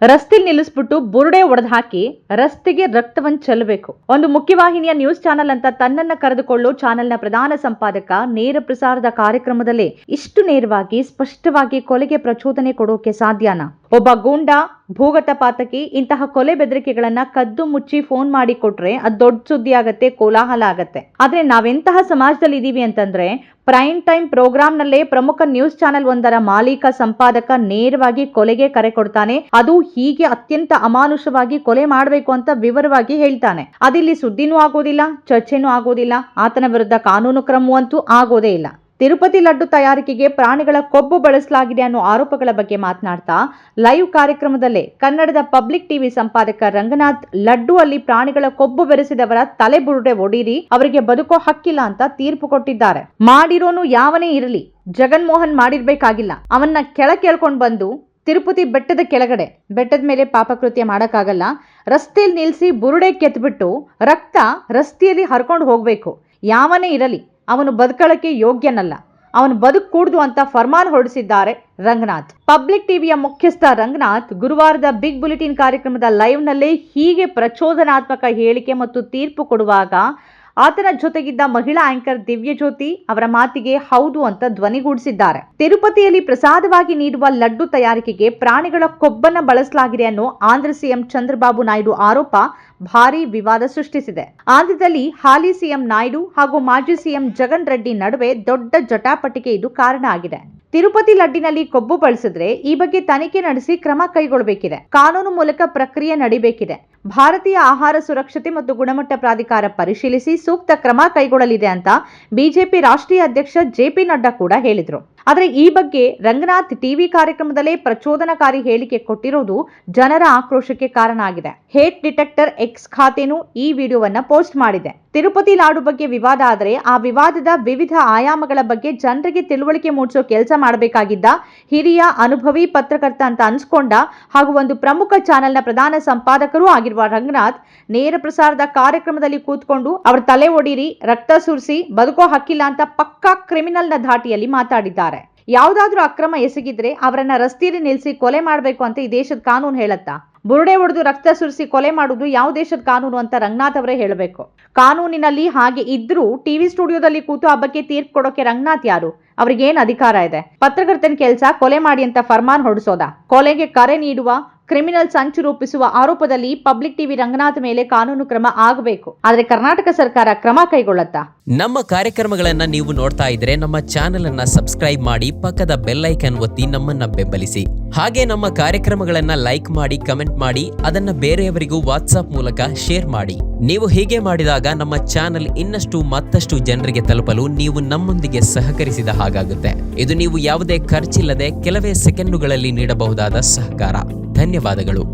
ರಸ್ತೆ ನಿಲ್ಲಿಸ್ಬಿಟ್ಟು ಬುರುಡೆ ಒಡೆದು ಹಾಕಿ ರಸ್ತೆಗೆ ರಕ್ತವನ್ನು ಚೆಲ್ಲಬೇಕು. ಒಂದು ಮುಖ್ಯವಾಹಿನಿಯ ನ್ಯೂಸ್ ಚಾನೆಲ್ ಅಂತ ತನ್ನನ್ನ ಕರೆದುಕೊಳ್ಳೋ ಚಾನೆಲ್ನ ಪ್ರಧಾನ ಸಂಪಾದಕ ನೇರ ಪ್ರಸಾರದ ಕಾರ್ಯಕ್ರಮದಲ್ಲಿ ಇಷ್ಟು ನೇರವಾಗಿ ಸ್ಪಷ್ಟವಾಗಿ ಕೊಲೆಗೆ ಪ್ರಚೋದನೆ ಕೊಡೋಕೆ ಸಾಧ್ಯನಾ? ಒಬ್ಬ ಗೂಂಡ ಭೂಗತ ಪಾತಕಿ ಇಂತಹ ಕೊಲೆ ಬೆದರಿಕೆಗಳನ್ನ ಕದ್ದು ಮುಚ್ಚಿ ಫೋನ್ ಮಾಡಿ ಕೊಟ್ರೆ ಅದು ದೊಡ್ಡ ಸುದ್ದಿ ಆಗತ್ತೆ, ಕೋಲಾಹಲ ಆಗತ್ತೆ. ಆದ್ರೆ ನಾವೆಂತಹ ಸಮಾಜದಲ್ಲಿ ಇದೀವಿ ಅಂತಂದ್ರೆ ಪ್ರೈಮ್ ಟೈಮ್ ಪ್ರೋಗ್ರಾಮ್ ನಲ್ಲೇ ಪ್ರಮುಖ ನ್ಯೂಸ್ ಚಾನೆಲ್ ಒಂದರ ಮಾಲೀಕ ಸಂಪಾದಕ ನೇರವಾಗಿ ಕೊಲೆಗೆ ಕರೆ ಕೊಡ್ತಾನೆ. ಅದು ಹೀಗೆ ಅತ್ಯಂತ ಅಮಾನುಷವಾಗಿ ಕೊಲೆ ಮಾಡಬೇಕು ಅಂತ ವಿವರವಾಗಿ ಹೇಳ್ತಾನೆ. ಅದಿಲ್ಲಿ ಸುದ್ದಿನೂ ಆಗೋದಿಲ್ಲ, ಚರ್ಚೆನೂ ಆಗೋದಿಲ್ಲ, ಆತನ ವಿರುದ್ಧ ಕಾನೂನು ಕ್ರಮವಂತೂ ಆಗೋದೇ ಇಲ್ಲ. ತಿರುಪತಿ ಲಡ್ಡು ತಯಾರಿಕೆಗೆ ಪ್ರಾಣಿಗಳ ಕೊಬ್ಬು ಬಳಸಲಾಗಿದೆ ಅನ್ನೋ ಆರೋಪಗಳ ಬಗ್ಗೆ ಮಾತನಾಡ್ತಾ ಲೈವ್ ಕಾರ್ಯಕ್ರಮದಲ್ಲೇ ಕನ್ನಡದ ಪಬ್ಲಿಕ್ ಟಿವಿ ಸಂಪಾದಕ ರಂಗನಾಥ್ ಲಡ್ಡು ಅಲ್ಲಿ ಪ್ರಾಣಿಗಳ ಕೊಬ್ಬು ಬೆರೆಸಿದವರ ತಲೆ ಬುರುಡೆ ಒಡೀರಿ, ಅವರಿಗೆ ಬದುಕೋ ಹಕ್ಕಿಲ್ಲ ಅಂತ ತೀರ್ಪು ಕೊಟ್ಟಿದ್ದಾರೆ. ಮಾಡಿರೋನು ಯಾವನೇ ಇರಲಿ, ಜಗನ್ಮೋಹನ್ ಮಾಡಿರ್ಬೇಕಾಗಿಲ್ಲ. ಅವನ್ನ ಕೆಳಕೇಳ್ಕೊಂಡು ಬಂದು ತಿರುಪತಿ ಬೆಟ್ಟದ ಕೆಳಗಡೆ, ಬೆಟ್ಟದ ಮೇಲೆ ಪಾಪಕೃತ್ಯ ಮಾಡಕ್ಕಾಗಲ್ಲ, ರಸ್ತೆಯಲ್ಲಿ ನಿಲ್ಲಿಸಿ ಬುರುಡೆ ಕೆತ್ಬಿಟ್ಟು ರಕ್ತ ರಸ್ತೆಯಲ್ಲಿ ಹರ್ಕೊಂಡು ಹೋಗ್ಬೇಕು. ಯಾವನೇ ಇರಲಿ, ಅವನು ಬದುಕಳಕ್ಕೆ ಯೋಗ್ಯನಲ್ಲ, ಅವನು ಬದುಕೂಡ್ದು ಅಂತ ಫರ್ಮಾನ್ ಹೊರಡಿಸಿದ್ದಾರೆ ರಂಗನಾಥ್. ಪಬ್ಲಿಕ್ ಟಿವಿಯ ಮುಖ್ಯಸ್ಥ ರಂಗನಾಥ್ ಗುರುವಾರದ ಬಿಗ್ ಬುಲೆಟಿನ್ ಕಾರ್ಯಕ್ರಮದ ಲೈವ್ ನಲ್ಲೇ ಹೀಗೆ ಪ್ರಚೋದನಾತ್ಮಕ ಹೇಳಿಕೆ ಮತ್ತು ತೀರ್ಪು ಕೊಡುವಾಗ ಆತನ ಜೊತೆಗಿದ್ದ ಮಹಿಳಾ ಆಂಕರ್ ದಿವ್ಯಜ್ಯೋತಿ ಅವರ ಮಾತಿಗೆ ಹೌದು ಅಂತ ಧ್ವನಿಗೂಡಿಸಿದ್ದಾರೆ. ತಿರುಪತಿಯಲ್ಲಿ ಪ್ರಸಾದವಾಗಿ ನೀಡುವ ಲಡ್ಡು ತಯಾರಿಕೆಗೆ ಪ್ರಾಣಿಗಳ ಕೊಬ್ಬನ್ನ ಬಳಸಲಾಗಿದೆ ಅನ್ನೋ ಆಂಧ್ರ ಸಿಎಂ ಚಂದ್ರಬಾಬು ನಾಯ್ಡು ಆರೋಪ ಭಾರೀ ವಿವಾದ ಸೃಷ್ಟಿಸಿದೆ. ಆಂಧ್ರದಲ್ಲಿ ಹಾಲಿ ಸಿಎಂ ನಾಯ್ಡು ಹಾಗೂ ಮಾಜಿ ಸಿಎಂ ಜಗನ್ ರೆಡ್ಡಿ ನಡುವೆ ದೊಡ್ಡ ಜಟಾಪಟಿಗೆ ಇದು ಕಾರಣ ಆಗಿದೆ. ತಿರುಪತಿ ಲಡ್ಡಿನಲ್ಲಿ ಕೊಬ್ಬು ಬಳಸಿದ್ರೆ ಈ ಬಗ್ಗೆ ತನಿಖೆ ನಡೆಸಿ ಕ್ರಮ ಕೈಗೊಳ್ಳಬೇಕಿದೆ. ಕಾನೂನು ಮೂಲಕ ಪ್ರಕ್ರಿಯೆ ನಡೀಬೇಕಿದೆ. ಭಾರತೀಯ ಆಹಾರ ಸುರಕ್ಷತೆ ಮತ್ತು ಗುಣಮಟ್ಟ ಪ್ರಾಧಿಕಾರ ಪರಿಶೀಲಿಸಿ ಸೂಕ್ತ ಕ್ರಮ ಕೈಗೊಳ್ಳಲಿದೆ ಅಂತ ಬಿಜೆಪಿ ರಾಷ್ಟ್ರೀಯ ಅಧ್ಯಕ್ಷ ಜೆಪಿ ನಡ್ಡಾ ಕೂಡ ಹೇಳಿದ್ರು. ಆದರೆ ಈ ಬಗ್ಗೆ ರಂಗನಾಥ್ ಟಿವಿ ಕಾರ್ಯಕ್ರಮದಲ್ಲೇ ಪ್ರಚೋದನಕಾರಿ ಹೇಳಿಕೆ ಕೊಟ್ಟಿರೋದು ಜನರ ಆಕ್ರೋಶಕ್ಕೆ ಕಾರಣ ಆಗಿದೆ. ಹೇಟ್ ಡಿಟೆಕ್ಟರ್ ಎಕ್ಸ್ ಖಾತೆನೂ ಈ ವಿಡಿಯೋವನ್ನ ಪೋಸ್ಟ್ ಮಾಡಿದೆ. ತಿರುಪತಿ ಲಾಡು ಬಗ್ಗೆ ವಿವಾದ ಆದರೆ ಆ ವಿವಾದದ ವಿವಿಧ ಆಯಾಮಗಳ ಬಗ್ಗೆ ಜನರಿಗೆ ತಿಳುವಳಿಕೆ ಮೂಡಿಸೋ ಕೆಲಸ ಮಾಡಬೇಕಾಗಿದ್ದ ಹಿರಿಯ ಅನುಭವಿ ಪತ್ರಕರ್ತ ಅಂತ ಅನ್ಸ್ಕೊಂಡ ಹಾಗೂ ಒಂದು ಪ್ರಮುಖ ಚಾನೆಲ್ನ ಪ್ರಧಾನ ಸಂಪಾದಕರೂ ಆಗಿರುವ ರಂಗನಾಥ್ ನೇರ ಪ್ರಸಾರದ ಕಾರ್ಯಕ್ರಮದಲ್ಲಿ ಕೂತ್ಕೊಂಡು ಅವ್ರ ತಲೆ ಒಡೀರಿ, ರಕ್ತ ಸುರಿಸಿ, ಬದುಕೋ ಹಕ್ಕಿಲ್ಲ ಅಂತ ಪಕ್ಕಾ ಕ್ರಿಮಿನಲ್ನ ಧಾಟಿಯಲ್ಲಿ ಮಾತಾಡಿದ್ದಾರೆ. ಯಾವುದಾದ್ರೂ ಅಕ್ರಮ ಎಸಗಿದ್ರೆ ಅವರನ್ನ ರಸ್ತೆಯಲ್ಲಿ ನಿಲ್ಲಿಸಿ ಕೊಲೆ ಮಾಡಬೇಕು ಅಂತ ಈ ದೇಶದ ಕಾನೂನು ಹೇಳತ್ತಾ? ಬುರುಡೆ ಹೊಡೆದು ರಕ್ತ ಸುರಿಸಿ ಕೊಲೆ ಮಾಡುವುದು ಯಾವ ದೇಶದ ಕಾನೂನು ಅಂತ ರಂಗನಾಥ್ ಅವರೇ ಹೇಳಬೇಕು. ಕಾನೂನಿನಲ್ಲಿ ಹಾಗೆ ಇದ್ರೂ ಟಿವಿ ಸ್ಟುಡಿಯೋದಲ್ಲಿ ಕೂತು ಆ ಬಗ್ಗೆ ತೀರ್ಪು ಕೊಡೋಕೆ ರಂಗನಾಥ್ ಯಾರು? ಅವ್ರಿಗೇನ್ ಅಧಿಕಾರ ಇದೆ? ಪತ್ರಕರ್ತನ ಕೆಲಸ ಕೊಲೆ ಮಾಡಿ ಅಂತ ಫರ್ಮಾನ್ ಹೊರಡಿಸೋದಾ? ಕೊಲೆಗೆ ಕರೆ ನೀಡುವ ಕ್ರಿಮಿನಲ್ ಸಂಚು ರೂಪಿಸುವ ಆರೋಪದಲ್ಲಿ ಪಬ್ಲಿಕ್ ಟಿವಿ ರಂಗನಾಥ್ ಮೇಲೆ ಕಾನೂನು ಕ್ರಮ ಆಗಬೇಕು. ಆದ್ರೆ ಕರ್ನಾಟಕ ಸರ್ಕಾರ ಕ್ರಮ ಕೈಗೊಳ್ಳತ್ತಾ? ನಮ್ಮ ಕಾರ್ಯಕ್ರಮಗಳನ್ನ ನೀವು ನೋಡ್ತಾ ಇದ್ರೆ ನಮ್ಮ ಚಾನೆಲ್ ಅನ್ನ ಸಬ್ಸ್ಕ್ರೈಬ್ ಮಾಡಿ, ಪಕ್ಕದ ಬೆಲ್ ಐಕನ್ ಒತ್ತಿ ನಮ್ಮನ್ನ ಬೆಂಬಲಿಸಿ. ಹಾಗೆ ನಮ್ಮ ಕಾರ್ಯಕ್ರಮಗಳನ್ನ ಲೈಕ್ ಮಾಡಿ, ಕಮೆಂಟ್ ಮಾಡಿ, ಅದನ್ನ ಬೇರೆಯವರಿಗೂ ವಾಟ್ಸ್ಆಪ್ ಮೂಲಕ ಶೇರ್ ಮಾಡಿ. ನೀವು ಹೀಗೆ ಮಾಡಿದಾಗ ನಮ್ಮ ಚಾನೆಲ್ ಇನ್ನಷ್ಟು ಮತ್ತಷ್ಟು ಜನರಿಗೆ ತಲುಪಲು ನೀವು ನಮ್ಮೊಂದಿಗೆ ಸಹಕರಿಸಿದ ಹಾಗಾಗುತ್ತೆ. ಇದು ನೀವು ಯಾವುದೇ ಖರ್ಚಿಲ್ಲದೆ ಕೆಲವೇ ಸೆಕೆಂಡುಗಳಲ್ಲಿ ನೀಡಬಹುದಾದ ಸಹಕಾರ. ಧನ್ಯವಾದಗಳು.